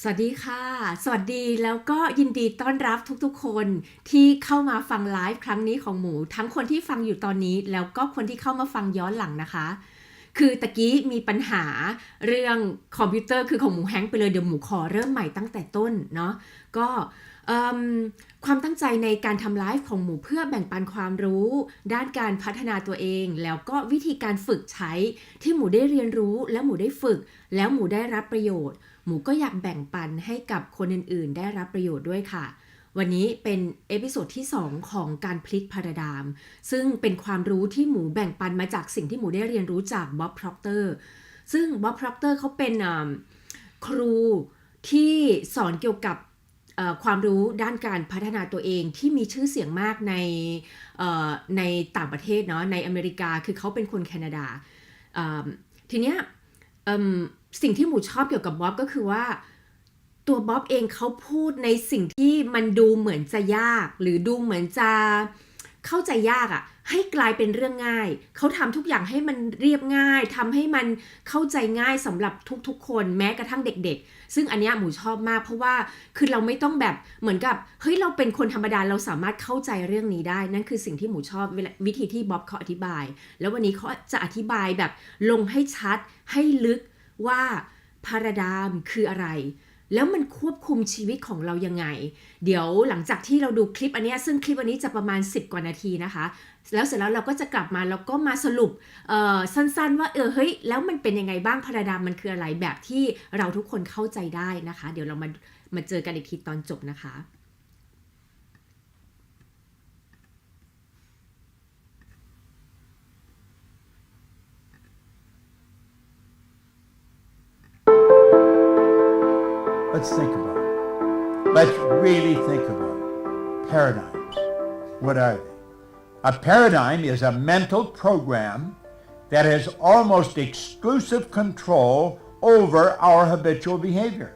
สวัสดีค่ะสวัสดีแล้วก็ยินดีต้อนรับทุกๆคนที่เข้ามาฟังไลฟ์ครั้งนี้ของหมูทั้งคนที่ฟังอยู่ตอนนี้แล้วก็คนที่เข้ามาฟังย้อนหลังนะคะคือตะกี้มีปัญหาเรื่องคอมพิวเตอร์คือของหมูแฮงก์ไปเลยเดี๋ยวหมูขอเริ่มใหม่ตั้งแต่ต้นเนาะก็เอิ่มความตั้งใจในการทำไลฟ์ของหมูเพื่อแบ่งปันความรู้ด้านการพัฒนาตัวเองแล้วก็วิธีการฝึกใช้ที่หมูได้เรียนรู้และหมูได้ฝึกแล้วหมูได้รับประโยชน์หมูก็อยากแบ่งปันให้กับคนอื่นๆได้รับประโยชน์ด้วยค่ะวันนี้เป็นเอพิโซดที่2ของการพลิกพาราไดมซึ่งเป็นความรู้ที่หมูแบ่งปันมาจากสิ่งที่หมูได้เรียนรู้จากบ๊อบ พร็อกเตอร์ซึ่งบ๊อบ พร็อกเตอร์เขาเป็นครูที่สอนเกี่ยวกับความรู้ด้านการพัฒนาตัวเองที่มีชื่อเสียงมากในต่างประเทศเนาะในอเมริกาคือเขาเป็นคนแคนาดาทีเนี้ยสิ่งที่หมูชอบเกี่ยวกับบ๊อบก็คือว่าตัวบ๊อบเองเขาพูดในสิ่งที่มันดูเหมือนจะยากหรือดูเหมือนจะเข้าใจยากอ่ะให้กลายเป็นเรื่องง่ายเขาทำทุกอย่างให้มันเรียบง่ายทำให้มันเข้าใจง่ายสำหรับทุกๆคนแม้กระทั่งเด็กๆซึ่งอันเนี้ยหมูชอบมากเพราะว่าคือเราไม่ต้องแบบเหมือนกับเฮ้ยเราเป็นคนธรรมดาเราสามารถเข้าใจเรื่องนี้ได้นั่นคือสิ่งที่หมูชอบวิธีที่บ๊อบเขาอธิบายแล้ววันนี้เขาจะอธิบายแบบลงให้ชัดให้ลึกว่าพาราไดมคืออะไรแล้วมันควบคุมชีวิตของเรายังไงเดี๋ยวหลังจากที่เราดูคลิปอันนี้ซึ่งคลิปอันนี้จะประมาณ10กว่านาทีนะคะแล้วเสร็จแล้วเราก็จะกลับมาแล้วก็มาสรุปสั้นๆว่าเฮ้ยแล้วมันเป็นยังไงบ้างพาราไดมมันคืออะไรแบบที่เราทุกคนเข้าใจได้นะคะเดี๋ยวเรามาเจอกันอีกทีตอนจบนะคะ Let's think about it. Let's really think about it. Paradigms. What are they? A paradigm is a mental program that has almost exclusive control over our habitual behavior.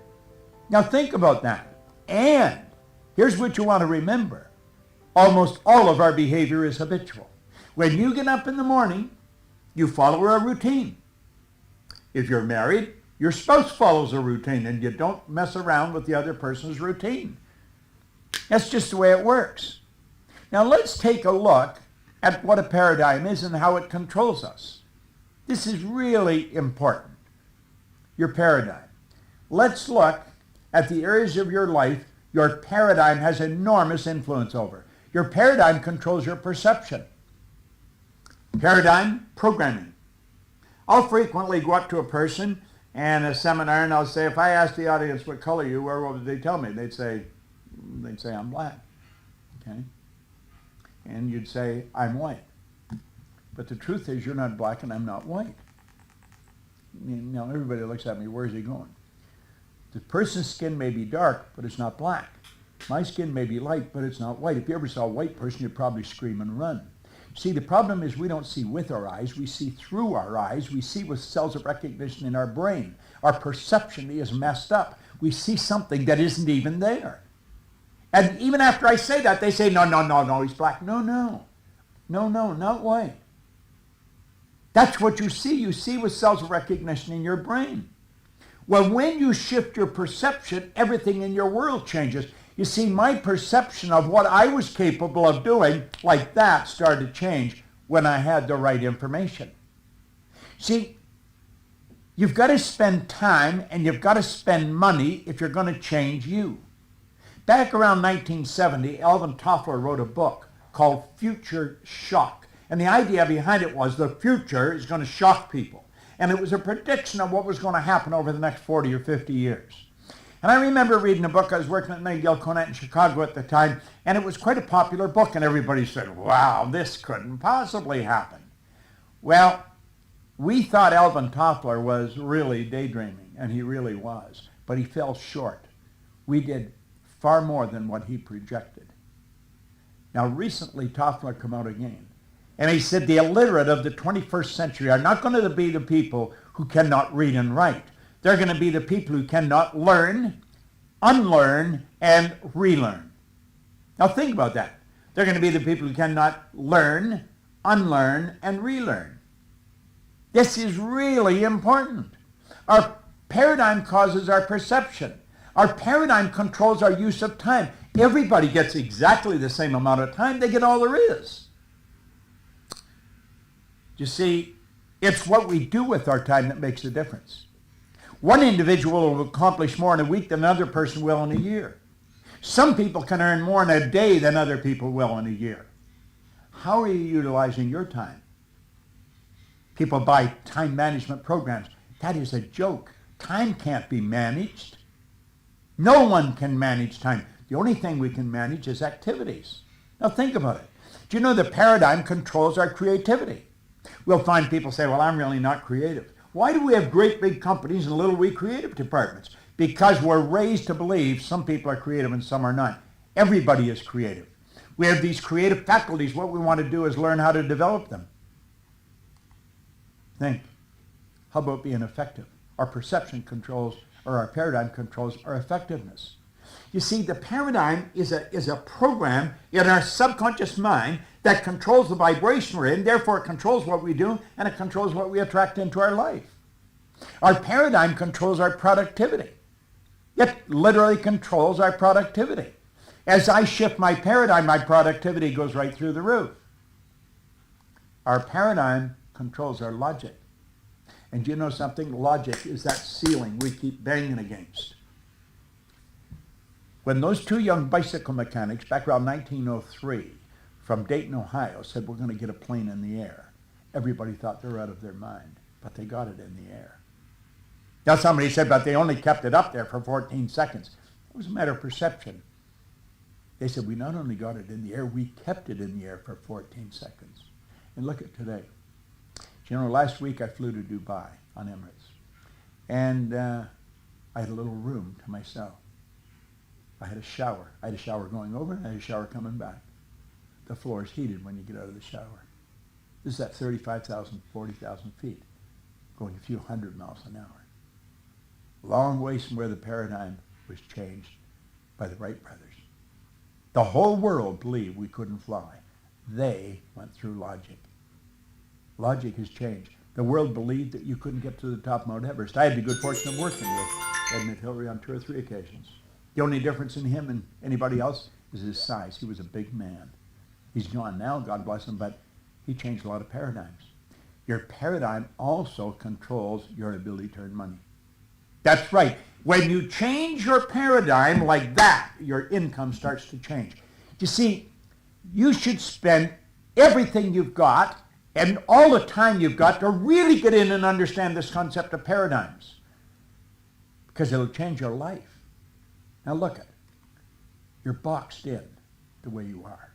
Now think about that. And here's what you want to remember. Almost all of our behavior is habitual. When you get up in the morning, you follow a routine. If you're married, your spouse follows a routine and you don't mess around with the other person's routine. That's just the way it works. Now let's take a look at what a paradigm is and how it controls us. This is really important. Your paradigm. Let's look at the areas of your life your paradigm has enormous influence over. Your paradigm controls your perception. Paradigm programming. I'll frequently go up to a person and a seminar, and I'll say, if I ask the audience what color you were, what would they tell me? They'd say I'm black. Okay? And you'd say, I'm white. But the truth is, you're not black and I'm not white. Now, everybody looks at me, where's he going? The person's skin may be dark, but it's not black. My skin may be light, but it's not white. If you ever saw a white person, you'd probably scream and run. See, the problem is we don't see with our eyes, we see through our eyes, we see with cells of recognition in our brain. Our perception is messed up. We see something that isn't even there. And even after I say that, they say, no, he's black. No, not white. That's what you see with cells of recognition in your brain. Well, when you shift your perception, everything in your world changes. You see, my perception of what I was capable of doing like that started to change when I had the right information. See, you've got to spend time and you've got to spend money if you're going to change you. Back around 1970, Alvin Toffler wrote a book called Future Shock. And the idea behind it was the future is going to shock people. And it was a prediction of what was going to happen over the next 40 or 50 years. And I remember reading a book. I was working at Nightingale Conant in Chicago at the time, and it was quite a popular book, and everybody said, wow, this couldn't possibly happen. Well, we thought Alvin Toffler was really daydreaming, and he really was, but he fell short. We did far more than what he projected. Now, recently, Toffler came out again, and he said the illiterate of the 21st century are not going to be the people who cannot read and write. They're going to be the people who cannot learn, unlearn, and relearn. Now think about that. They're going to be the people who cannot learn, unlearn, and relearn. This is really important. Our paradigm causes our perception. Our paradigm controls our use of time. Everybody gets exactly the same amount of time. They get all there is. You see, it's what we do with our time that makes the difference. One individual will accomplish more in a week than another person will in a year. Some people can earn more in a day than other people will in a year. How are you utilizing your time? People buy time management programs. That is a joke. Time can't be managed. No one can manage time. The only thing we can manage is activities. Now think about it. Do you know the paradigm controls our creativity? We'll find people say, well, I'm really not creative. Why do we have great big companies and little wee creative departments? Because we're raised to believe some people are creative and some are not. Everybody is creative. We have these creative faculties. What we want to do is learn how to develop them. Think. How about being effective? Our perception controls, or our paradigm controls our effectiveness. You see, the paradigm is a program in our subconscious mind that controls the vibration we're in, therefore it controls what we do, and it controls what we attract into our life. Our paradigm controls our productivity. It literally controls our productivity. As I shift my paradigm, my productivity goes right through the roof. Our paradigm controls our logic. And you know something? Logic is that ceiling we keep banging against. When those two young bicycle mechanics, back around 1903, from Dayton, Ohio, said we're going to get a plane in the air, everybody thought they were out of their mind, but they got it in the air. Now somebody said, but they only kept it up there for 14 seconds. It was a matter of perception. They said, we not only got it in the air, we kept it in the air for 14 seconds. And look at today. You know, last week I flew to Dubai on Emirates, and I had a little room to myself. I had a shower. I had a shower going over, and I had a shower coming back. The floor is heated when you get out of the shower. This is at 35,000, 40,000 feet, going a few hundred miles an hour. Long ways from where the paradigm was changed by the Wright brothers. The whole world believed we couldn't fly. They went through logic. Logic has changed. The world believed that you couldn't get to the top of Mount Everest. I had the good fortune of working with Edmund Hillary on 2 or 3 occasions. The only difference in him and anybody else is his size. He was a big man. He's gone now, God bless him, but he changed a lot of paradigms. Your paradigm also controls your ability to earn money. That's right. When you change your paradigm like that, your income starts to change. You see, you should spend everything you've got and all the time you've got to really get in and understand this concept of paradigms, because it'll change your life. Now look at it. You're boxed in the way you are.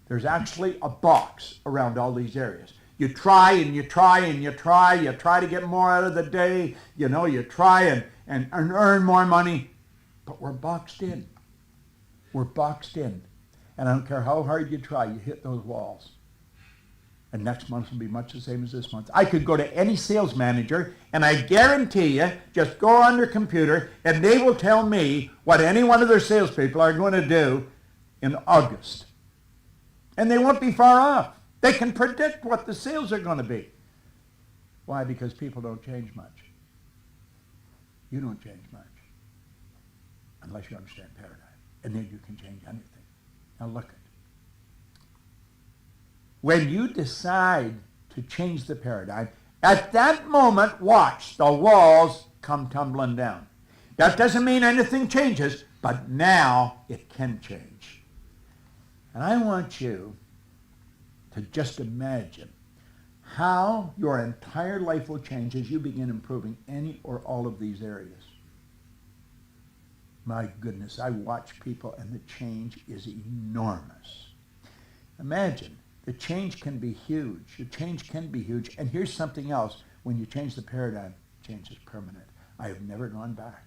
There's actually a box around all these areas. You try and you try and you try. You try to get more out of the day. You know, you try and earn more money. But we're boxed in. We're boxed in. And I don't care how hard you try, you hit those walls. And next month will be much the same as this month. I could go to any sales manager, and I guarantee you, just go on their computer, and they will tell me what any one of their salespeople are going to do in August. And they won't be far off. They can predict what the sales are going to be. Why? Because people don't change much. You don't change much unless you understand paradigm. And then you can change anything. Now look at it. When you decide to change the paradigm, at that moment, watch, the walls come tumbling down. That doesn't mean anything changes, but now it can change. And I want you to just imagine how your entire life will change as you begin improving any or all of these areas. My goodness, I watch people and the change is enormous. Imagine, the change can be huge. The change can be huge. And here's something else. When you change the paradigm, change is permanent. I have never gone back.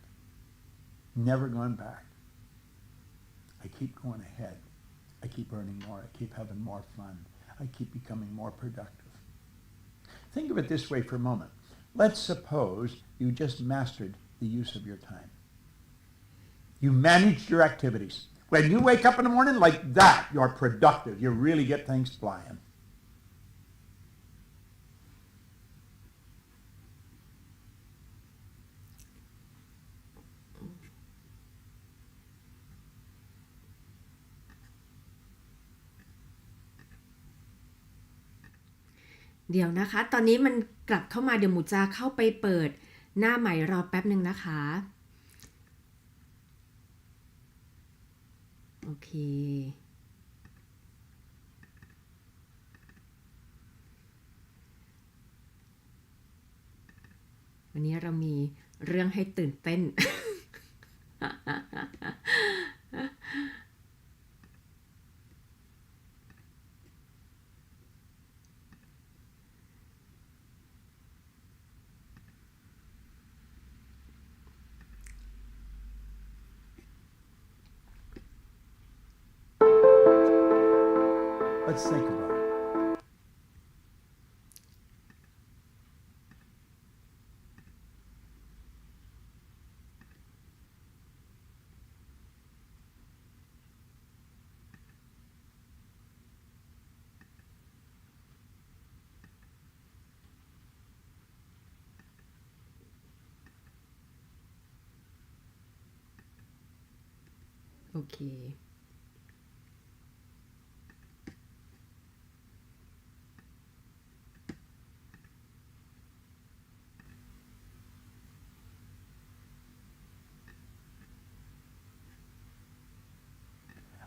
Never gone back. I keep going ahead. I keep earning more. I keep having more fun. I keep becoming more productive. Think of it this way for a moment. Let's suppose you just mastered the use of your time. You managed your activities. When you wake up in the morning like that, you're productive. You really get things flying. เดี๋ยวนะคะ ตอนนี้มันกลับเข้ามาเดี๋ยวหมูจะเข้าไปเปิดหน้าใหม่รอแป๊บหนึ่งนะคะโอเควันนี้เรามีเรื่องให้ตื่นเต้น Let's think about it. Okay.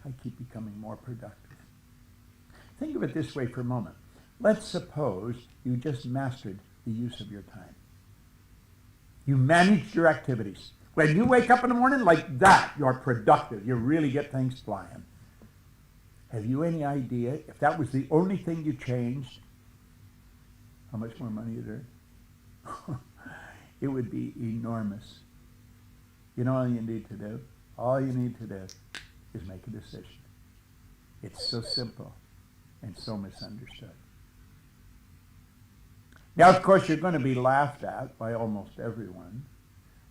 I keep becoming more productive. Think of it this way for a moment. Let's suppose you just mastered the use of your time. You managed your activities. When you wake up in the morning like that, you're productive. You really get things flying. Have you any idea if that was the only thing you changed, how much more money you'd earn? It would be enormous. You know all you need to do? All you need to do is make a decision. It's so simple and so misunderstood. Now, of course, you're going to be laughed at by almost everyone.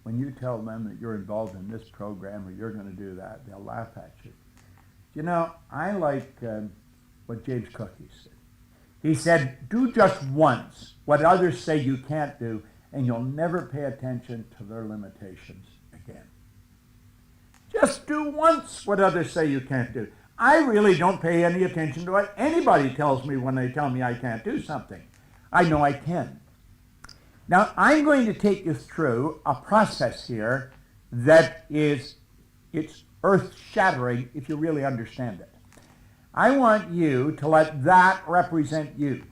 When you tell them that you're involved in this program or you're going to do that, they'll laugh at you. You know, I like what James Cook said. He said, do just once what others say you can't do, and you'll never pay attention to their limitations again. Just do once what others say you can't do. I really don't pay any attention to what anybody tells me when they tell me I can't do something. I know I can. Now, I'm going to take you through a process here that it's earth-shattering if you really understand it. I want you to let that represent you.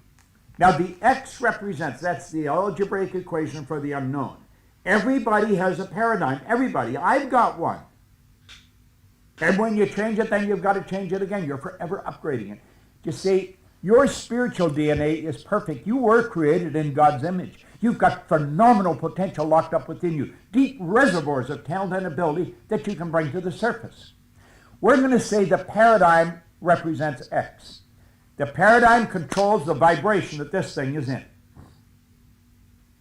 Now, the X represents, that's the algebraic equation for the unknown. Everybody has a paradigm. Everybody. I've got one. And when you change it, then you've got to change it again. You're forever upgrading it. You see, your spiritual DNA is perfect. You were created in God's image. You've got phenomenal potential locked up within you, deep reservoirs of talent and ability that you can bring to the surface. We're going to say the paradigm represents X. The paradigm controls the vibration that this thing is in.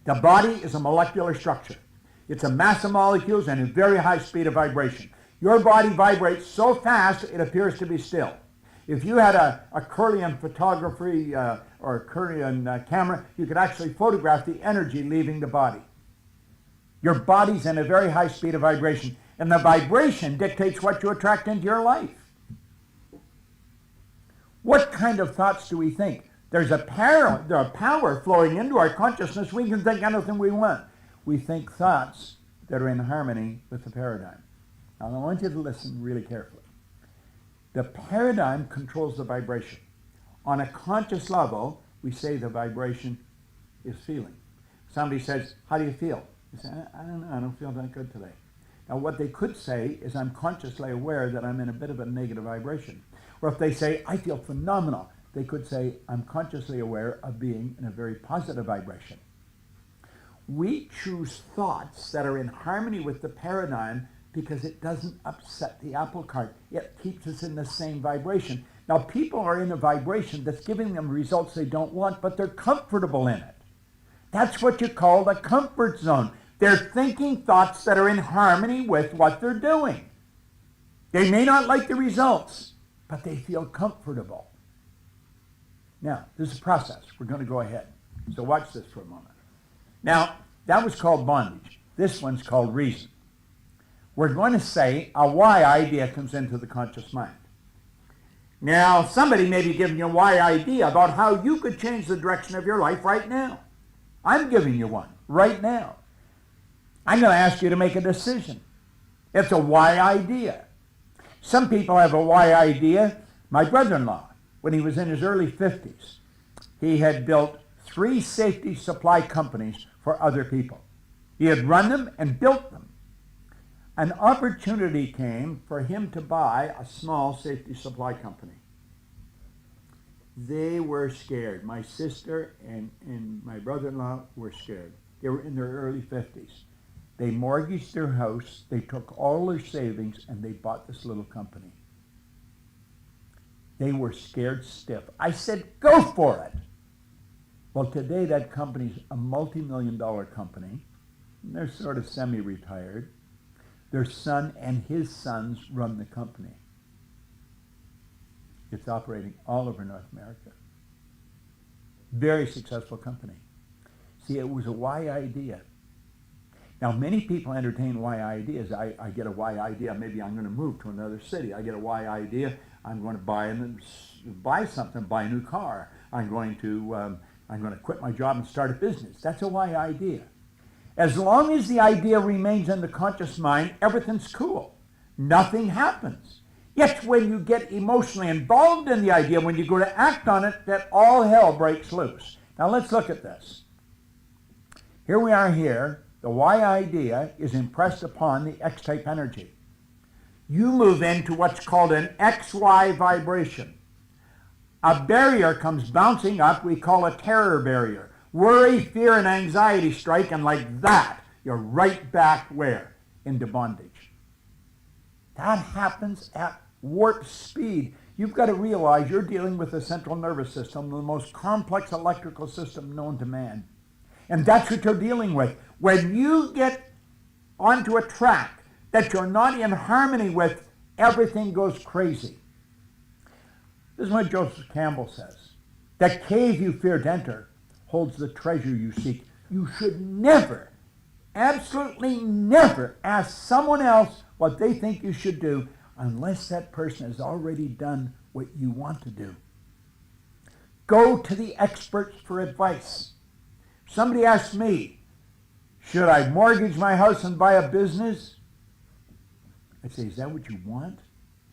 The body is a molecular structure. It's a mass of molecules and a very high speed of vibration. Your body vibrates so fast it appears to be still. If you had a Curlian photography or a Curlian camera, you could actually photograph the energy leaving the body. Your body's in a very high speed of vibration, and the vibration dictates what you attract into your life. What kind of thoughts do we think? There's a power flowing into our consciousness. We can think anything we want. We think thoughts that are in harmony with the paradigm. Now, I want you to listen really carefully. The paradigm controls the vibration. On a conscious level, we say the vibration is feeling. Somebody says, how do you feel? You say, I don't know, I don't feel that good today. Now, what they could say is, I'm consciously aware that I'm in a bit of a negative vibration. Or if they say, I feel phenomenal, they could say, I'm consciously aware of being in a very positive vibration. We choose thoughts that are in harmony with the paradigm because it doesn't upset the apple cart. It keeps us in the same vibration. Now, people are in a vibration that's giving them results they don't want, but they're comfortable in it. That's what you call the comfort zone. They're thinking thoughts that are in harmony with what they're doing. They may not like the results, but they feel comfortable. Now, this is a process. We're going to go ahead. So watch this for a moment. Now, that was called bondage. This one's called reason. We're going to say a why idea comes into the conscious mind. Now, somebody may be giving you a why idea about how you could change the direction of your life right now. I'm giving you one right now. I'm going to ask you to make a decision. It's a why idea. Some people have a why idea. My brother-in-law, when he was in his early 50s, he had built 3 safety supply companies for other people. He had run them and built them. An opportunity came for him to buy a small safety supply company. They were scared. My sister and my brother-in-law were scared. They were in their early 50s. They mortgaged their house, they took all their savings, and they bought this little company. They were scared stiff. I said, go for it. Well, today that company's a multi-million-dollar company. They're sort of semi-retired. Their son and his sons run the company. It's operating all over North America. Very successful company. See, it was a why idea. Now, many people entertain why ideas. I get a why idea. Maybe I'm going to move to another city. I get a why idea. I'm going to buy something, buy a new car. I'm going to quit my job and start a business. That's a why idea. As long as the idea remains in the conscious mind, everything's cool. Nothing happens. It's when you get emotionally involved in the idea, when you go to act on it, that all hell breaks loose. Now let's look at this. Here we are here. The why idea is impressed upon the X-type energy. You move into what's called an XY vibration. A barrier comes bouncing up, we call a terror barrier. Worry, fear, and anxiety strike, and like that, you're right back where? Into bondage. That happens at warp speed. You've got to realize you're dealing with the central nervous system, the most complex electrical system known to man. And that's what you're dealing with. When you get onto a track that you're not in harmony with, everything goes crazy. This is what Joseph Campbell says. The cave you fear to enter holds the treasure you seek. You should never, absolutely never ask someone else what they think you should do unless that person has already done what you want to do. Go to the experts for advice. Somebody asks me, should I mortgage my house and buy a business? I say, is that what you want?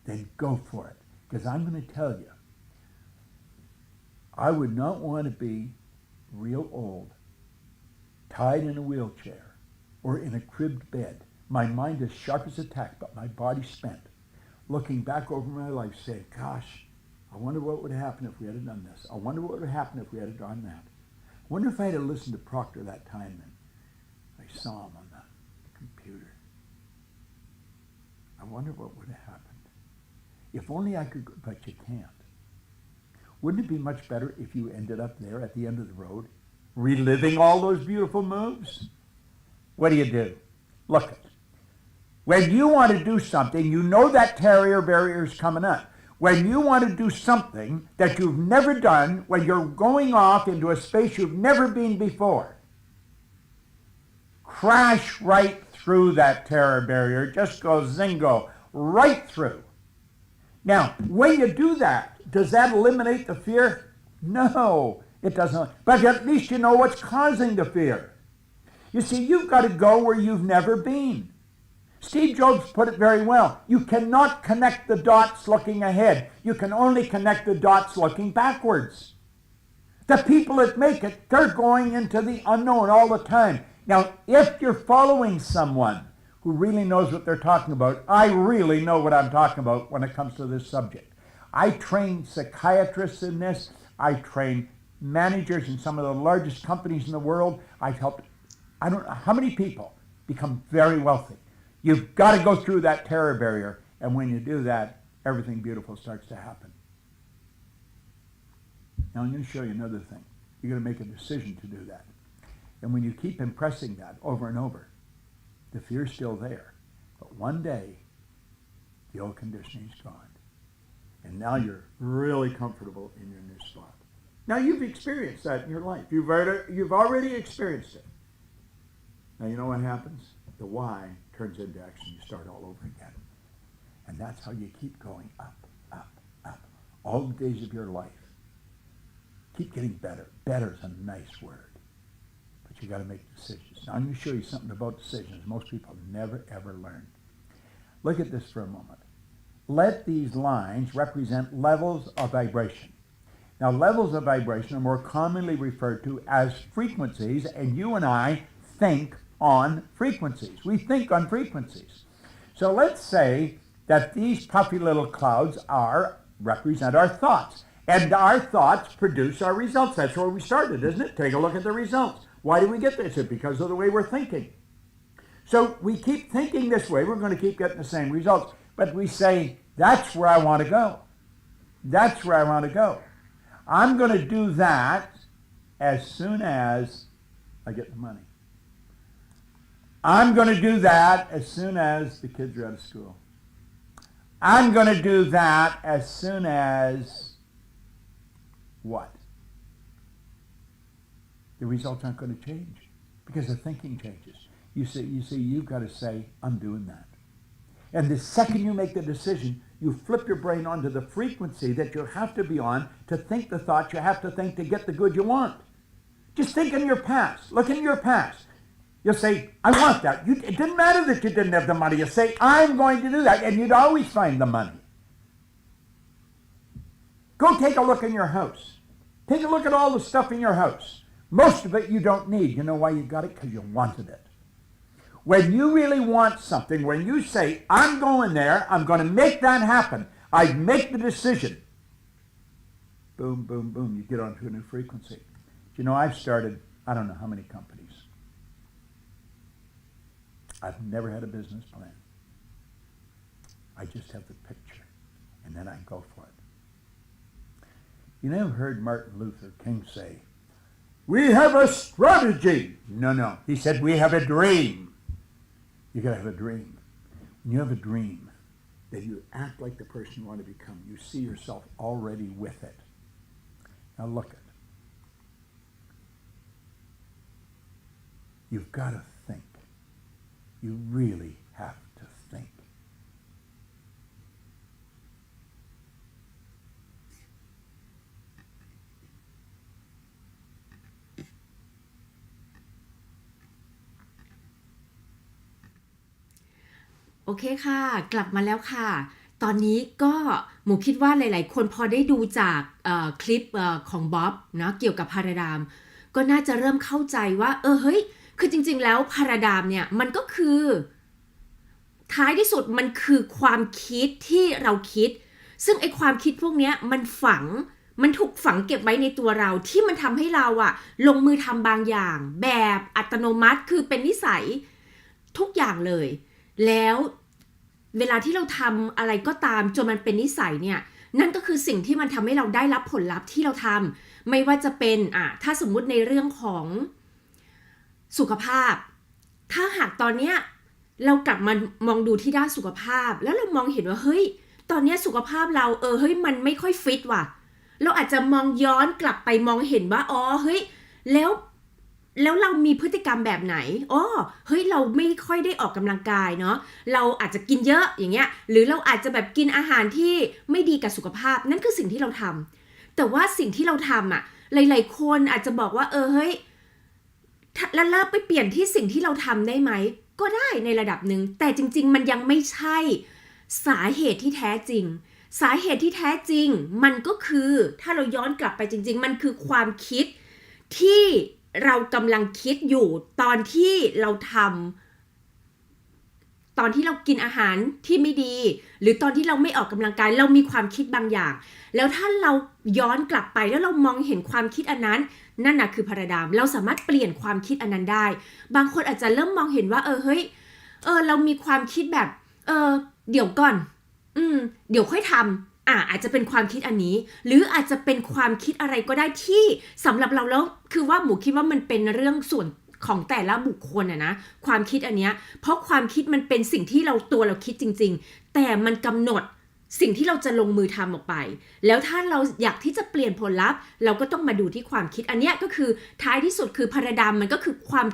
Then go for it. Because I'm going to tell you, I would not want to be real old, tied in a wheelchair, or in a cribbed bed. My mind is sharp as a tack, but my body spent. Looking back over my life, saying, gosh, I wonder what would happen if we had done this. I wonder what would happen if we had done that. I wonder if I had listened to Proctor that time and I saw him on the computer. I wonder what would have happened. If only I could, but you can't. Wouldn't it be much better if you ended up there at the end of the road, reliving all those beautiful moves? What do? Look it. When you want to do something, you know that terror barrier is coming up. When you want to do something that you've never done, when you're going off into a space you've never been before, crash right through that terror barrier. Just go zingo, right through. Now, when you do that, does that eliminate the fear? No, it doesn't. But at least you know what's causing the fear. You see, you've got to go where you've never been. Steve Jobs put it very well. You cannot connect the dots looking ahead. You can only connect the dots looking backwards. The people that make it, they're going into the unknown all the time. Now, if you're following someone who really knows what they're talking about, I really know what I'm talking about when it comes to this subject. I train psychiatrists in this. I train managers in some of the largest companies in the world. I've helped, I don't know how many people become very wealthy. You've got to go through that terror barrier, and when you do that, everything beautiful starts to happen. Now I'm going to show you another thing. You're going to make a decision to do that. And when you keep impressing that over and over, the fear's still there. But one day, the old conditioning's gone. And now you're really comfortable in your new spot. Now you've experienced that in your life. You've already experienced it. Now you know what happens? The why turns into action. You start all over again. And that's how you keep going up, up, up, all the days of your life. Keep getting better. Better is a nice word. But you got to make decisions. Now, I'm going to show you something about decisions most people never, ever learn. Look at this for a moment. Let these lines represent levels of vibration. Now, levels of vibration are more commonly referred to as frequencies, and you and I think on frequencies. We think on frequencies. So let's say that these puffy little clouds represent our thoughts. And our thoughts produce our results. That's where we started, isn't it? Take a look at the results. Why do we get this? It's because of the way we're thinking. So we keep thinking this way. We're going to keep getting the same results. But we say, that's where I want to go. That's where I want to go. I'm going to do that as soon as I get the money. I'm going to do that as soon as the kids are out of school. I'm going to do that as soon as what? The results aren't going to change because the thinking changes. You see, you've got to say, I'm doing that. And the second you make the decision, you flip your brain onto the frequency that you have to be on to think the thoughts you have to think to get the good you want. Just think in your past. Look in your past. You'll say, I want that. It didn't matter that you didn't have the money. You say, I'm going to do that. And you'd always find the money. Go take a look in your house. Take a look at all the stuff in your house. Most of it you don't need. You know why you got it? Because you wanted it. When you really want something, when you say, I'm going there, I'm going to make that happen, I make the decision. Boom, boom, boom, you get onto a new frequency. You know, I've started, I don't know how many companies. I've never had a business plan. I just have the picture, and then I go for it. You never heard Martin Luther King say, we have a strategy. No. He said, we have a dream. You got to have a dream. When you have a dream, then you act like the person you want to become. You see yourself already with it. Now look at it. You've got to think. You really have to think.โอเคค่ะกลับมาแล้วค่ะตอนนี้ก็หมูคิดว่าหลายๆคนพอได้ดูจากคลิปของบ๊อบนะเกี่ยวกับพาราไดมก็น่าจะเริ่มเข้าใจว่าเฮ้ยคือจริงๆแล้วพาราไดมเนี่ยมันก็คือท้ายที่สุดมันคือความคิดที่เราคิดซึ่งไอ้ความคิดพวกนี้มันถูกฝังเก็บไว้ในตัวเราที่มันทำให้เราลงมือทำบางอย่างแบบอัตโนมัติคือเป็นนิสัยทุกอย่างเลยแล้วเวลาที่เราทำอะไรก็ตามจนมันเป็นนิสัยเนี่ยนั่นก็คือสิ่งที่มันทำให้เราได้รับผลลัพธ์ที่เราทำไม่ว่าจะเป็นถ้าสมมุติในเรื่องของสุขภาพถ้าหากตอนเนี้ยเรากลับมามองดูที่ด้านสุขภาพแล้วเรามองเห็นว่าเฮ้ยตอนนี้สุขภาพเราเฮ้ยมันไม่ค่อยฟิตว่ะเราอาจจะมองย้อนกลับไปมองเห็นว่าเฮ้ยแล้วเรามีพฤติกรรมแบบไหนเฮ้ยเราไม่ค่อยได้ออกกำลังกายเนาะเราอาจจะกินเยอะอย่างเงี้ยหรือเราอาจจะแบบกินอาหารที่ไม่ดีกับสุขภาพนั่นคือสิ่งที่เราทำแต่ว่าสิ่งที่เราทำหลายๆคนอาจจะบอกว่าเฮ้ยแล้วเราไปเปลี่ยนที่สิ่งที่เราทำได้ไหมก็ได้ในระดับหนึ่งแต่จริงๆมันยังไม่ใช่สาเหตุที่แท้จริงสาเหตุที่แท้จริงมันก็คือถ้าเราย้อนกลับไปจริงๆมันคือความคิดที่เรากำลังคิดอยู่ตอนที่เรากินอาหารที่ไม่ดีหรือตอนที่เราไม่ออกกำลังกายเรามีความคิดบางอย่างแล้วถ้าเราย้อนกลับไปแล้วเรามองเห็นความคิดอันนั้นนั่นคือพาราไดมเราสามารถเปลี่ยนความคิดอันนั้นได้บางคนอาจจะเริ่มมองเห็นว่าเฮ้ยเรามีความคิดแบบเดี๋ยวก่อนเดี๋ยวค่อยทำอาจจะเป็นความคิดอันนี้หรืออาจจะเป็นความคิดอะไรก็ได้ที่สำหรับเราแล้วคือว่าหมูคิดว่ามันเป็นเรื่องส่วนของแต่ละบุคคลนะความคิดอันเนี้ยเพราะความคิดมันเป็นสิ่งที่เราคิดจริงๆแต่มันกำหนดสิ่งที่เราจะลงมือทำออกไปแล้วถ้าเราอยากที่จะเปลี่ยนผลลัพธ์เราก็ต้องมาดูที่ความคิดอันเนี้ยก็คือท้ายที่สุดคือพาราไดมมันก็คือความ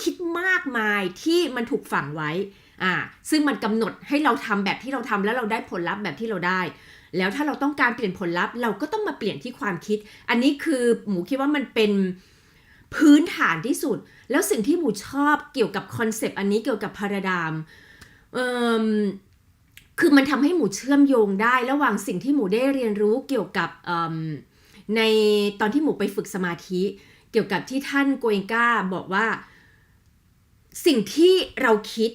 คิดมากมายที่มันถูกฝังไว้ซึ่งมันกำหนดให้เราทำแบบที่เราทำแล้วเราได้ผลลัพธ์แบบที่เราได้ แล้วถ้าเราต้องการเปลี่ยนผลลัพธ์เราก็ต้องมาเปลี่ยนที่ความคิดอันนี้คือหมูคิดว่ามันเป็นพื้นฐานที่สุดแล้วสิ่งที่หมูชอบเกี่ยวกับคอนเซปต์อันนี้เกี่ยวกับพาราไดมคือมันทำให้หมูเชื่อมโยงได้ระหว่างสิ่งที่หมูได้เรียนรู้เกี่ยวกับในตอนที่หมูไปฝึกสมาธิเกี่ยวกับที่ท่านโกเอนกาบอกว่าสิ่งที่เราคิด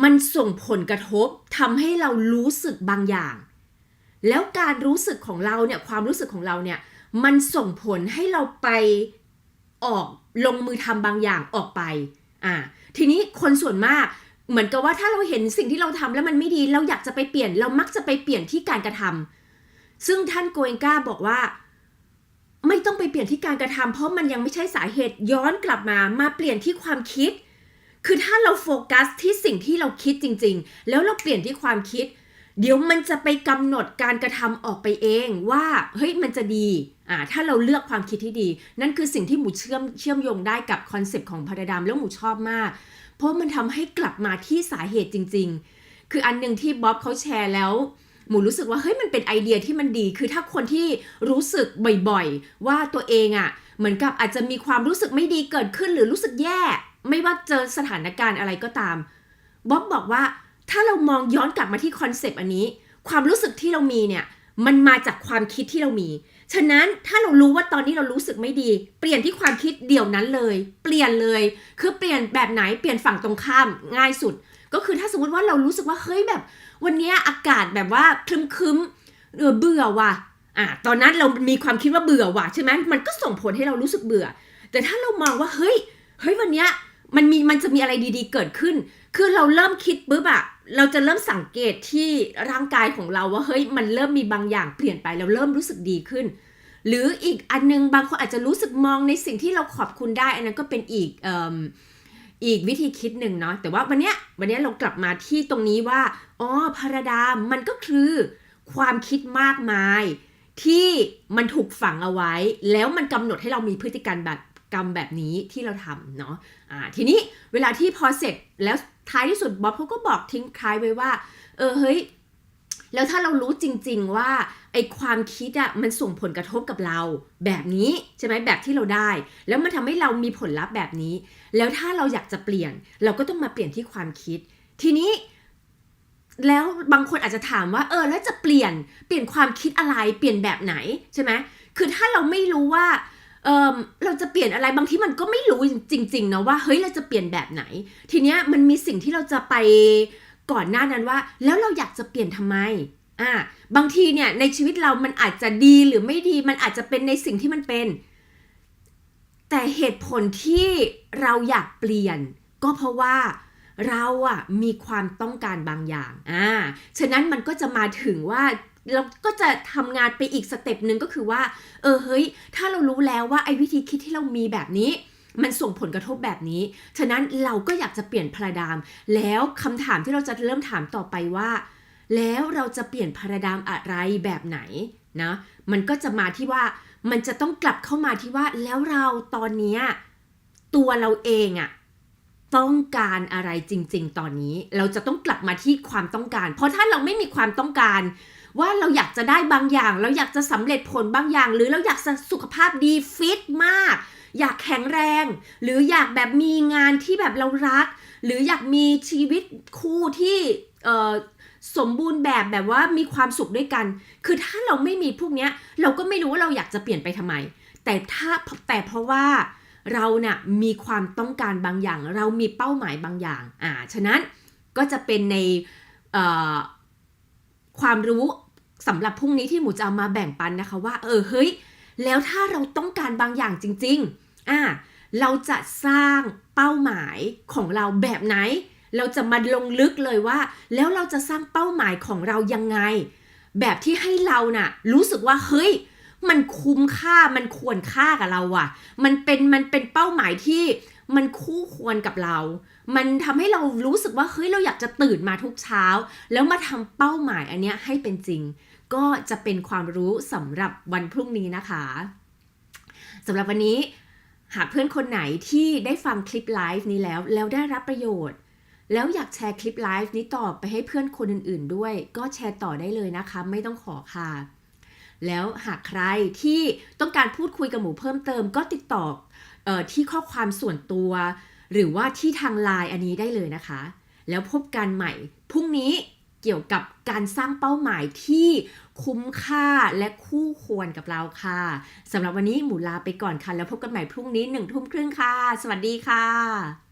มันส่งผลกระทบทำให้เรารู้สึกบางอย่างแล้วการรู้สึกของเราเนี่ยความรู้สึกของเราเนี่ยมันส่งผลให้เราไปออกลงมือทำบางอย่างออกไปทีนี้คนส่วนมากเหมือนกับว่าถ้าเราเห็นสิ่งที่เราทำแล้วมันไม่ดีเราอยากจะไปเปลี่ยนเรามักจะไปเปลี่ยนที่การกระทำซึ่งท่านโกเอนกาบอกว่าไม่ต้องไปเปลี่ยนที่การกระทำเพราะมันยังไม่ใช่สาเหตุย้อนกลับมาเปลี่ยนที่ความคิดคือถ้าเราโฟกัสที่สิ่งที่เราคิดจริงๆแล้วเราเปลี่ยนที่ความคิดเดี๋ยวมันจะไปกำหนดการกระทำออกไปเองว่าเฮ้ยมันจะดีถ้าเราเลือกความคิดที่ดีนั่นคือสิ่งที่หมูเชื่อมโยงได้กับคอนเซปต์ของพาราไดมแล้วหมูชอบมากเพราะมันทำให้กลับมาที่สาเหตุจริงๆคืออันนึงที่บ๊อบเขาแชร์แล้วหมูรู้สึกว่าเฮ้ยมันเป็นไอเดียที่มันดีคือถ้าคนที่รู้สึกบ่อยๆว่าตัวเองเหมือนกับอาจจะมีความรู้สึกไม่ดีเกิดขึ้นหรือรู้สึกแย่ไม่ว่าเจอสถานการณ์อะไรก็ตามบ๊อบบอกว่าถ้าเรามองย้อนกลับมาที่คอนเซปต์อันนี้ความรู้สึกที่เรามีเนี่ยมันมาจากความคิดที่เรามีฉะนั้นถ้าเรารู้ว่าตอนนี้เรารู้สึกไม่ดีเปลี่ยนที่ความคิดเดี๋ยวนั้นเลยเปลี่ยนเลยคือเปลี่ยนแบบไหนเปลี่ยนฝั่งตรงข้ามง่ายสุดก็คือถ้าสมมติว่าเรารู้สึกว่าเฮ้ยแบบวันนี้อากาศแบบว่าครึ้มๆเบื่อว่ะตอนนั้นเรามีความคิดว่าเบื่อว่ะใช่ไหมมันก็ส่งผลให้เรารู้สึกเบื่อแต่ถ้าเรามองว่าเฮ้ยวันนี้มันจะมีอะไรดีๆเกิดขึ้นคือเราเริ่มคิดปุ๊บเราจะเริ่มสังเกตที่ร่างกายของเราว่าเฮ้ยมันเริ่มมีบางอย่างเปลี่ยนไปเราเริ่มรู้สึกดีขึ้นหรืออีกอันนึงบางคนอาจจะรู้สึกมองในสิ่งที่เราขอบคุณได้อันนั้นก็เป็นอีกวิธีคิดหนึ่งเนาะแต่ว่าวันนี้เรากลับมาที่ตรงนี้ว่าพาราไดมมันก็คือความคิดมากมายที่มันถูกฝังเอาไว้แล้วมันกำหนดให้เรามีพฤติกรรมแบบนี้ที่เราทำเนาะทีนี้เวลาที่พอเสร็จแล้วท้ายที่สุดบ๊อบเขาก็บอกทิ้งท้ายไว้ว่าเฮ้ยแล้วถ้าเรารู้จริงๆว่าไอ้ความคิดมันส่งผลกระทบกับเราแบบนี้ใช่ไหมแบบที่เราได้แล้วมันทำให้เรามีผลลัพธ์แบบนี้แล้วถ้าเราอยากจะเปลี่ยนเราก็ต้องมาเปลี่ยนที่ความคิดทีนี้แล้วบางคนอาจจะถามว่าแล้วจะเปลี่ยนความคิดอะไรเปลี่ยนแบบไหนใช่ไหมคือถ้าเราไม่รู้ว่าเราจะเปลี่ยนอะไรบางทีมันก็ไม่รู้จริงๆนะว่าเฮ้ยเราจะเปลี่ยนแบบไหนทีเนี้ยมันมีสิ่งที่เราจะไปก่อนหน้านั้นว่าแล้วเราอยากจะเปลี่ยนทำไมบางทีเนี่ยในชีวิตเรามันอาจจะดีหรือไม่ดีมันอาจจะเป็นในสิ่งที่มันเป็นแต่เหตุผลที่เราอยากเปลี่ยนก็เพราะว่าเรามีความต้องการบางอย่างฉะนั้นมันก็จะมาถึงว่าเราก็จะทำงานไปอีกสเต็ปนึงก็คือว่าเฮ้ยถ้าเรารู้แล้วว่าไอ้วิธีคิดที่เรามีแบบนี้มันส่งผลกระทบแบบนี้ฉะนั้นเราก็อยากจะเปลี่ยนพาราไดมแล้วคำถามที่เราจะเริ่มถามต่อไปว่าแล้วเราจะเปลี่ยนพาราไดมอะไรแบบไหนนะมันก็จะมาที่ว่ามันจะต้องกลับเข้ามาที่ว่าแล้วเราตอนนี้ตัวเราเองต้องการอะไรจริงๆตอนนี้เราจะต้องกลับมาที่ความต้องการเพราะถ้าเราไม่มีความต้องการว่าเราอยากจะได้บางอย่างเราอยากจะสำเร็จผลบางอย่างหรือเราอยากสุขภาพดีฟิตมากอยากแข็งแรงหรืออยากแบบมีงานที่แบบเรารักหรืออยากมีชีวิตคู่ที่สมบูรณ์แบบว่ามีความสุขด้วยกันคือถ้าเราไม่มีพวกนี้เราก็ไม่รู้ว่าเราอยากจะเปลี่ยนไปทำไมแต่เพราะว่าเราเนี่ยมีความต้องการบางอย่างเรามีเป้าหมายบางอย่างฉะนั้นก็จะเป็นในความรู้สำหรับพรุ่งนี้ที่หมูจะเอามาแบ่งปันนะคะว่าเฮ้ยแล้วถ้าเราต้องการบางอย่างจริงๆเราจะสร้างเป้าหมายของเราแบบไหนเราจะมาลงลึกเลยว่าแล้วเราจะสร้างเป้าหมายของเรายังไงแบบที่ให้เราน่ะรู้สึกว่าเฮ้ยมันคุ้มค่ามันควรค่ากับเรามันเป็นเป้าหมายที่มันคู่ควรกับเรามันทำให้เรารู้สึกว่าเฮ้ยเราอยากจะตื่นมาทุกเช้าแล้วมาทำเป้าหมายอันเนี้ยให้เป็นจริงก็จะเป็นความรู้สำหรับวันพรุ่งนี้นะคะสำหรับวันนี้หากเพื่อนคนไหนที่ได้ฟังคลิปไลฟ์นี้แล้วได้รับประโยชน์ แล้วอยากแชร์คลิปไลฟ์นี้ต่อไปให้เพื่อนคนอื่นๆด้วยก็แชร์ต่อได้เลยนะคะไม่ต้องขอค่ะแล้วหากใครที่ต้องการพูดคุยกับหมูเพิ่มเติมก็ติดต่อที่ข้อความส่วนตัวหรือว่าที่ทางไลน์อันนี้ได้เลยนะคะแล้วพบกันใหม่พรุ่งนี้เกี่ยวกับการสร้างเป้าหมายที่คุ้มค่าและคู่ควรกับเราค่ะสำหรับวันนี้หมูลาไปก่อนค่ะแล้วพบกันใหม่พรุ่งนี้ 19:30 น.ค่ะสวัสดีค่ะ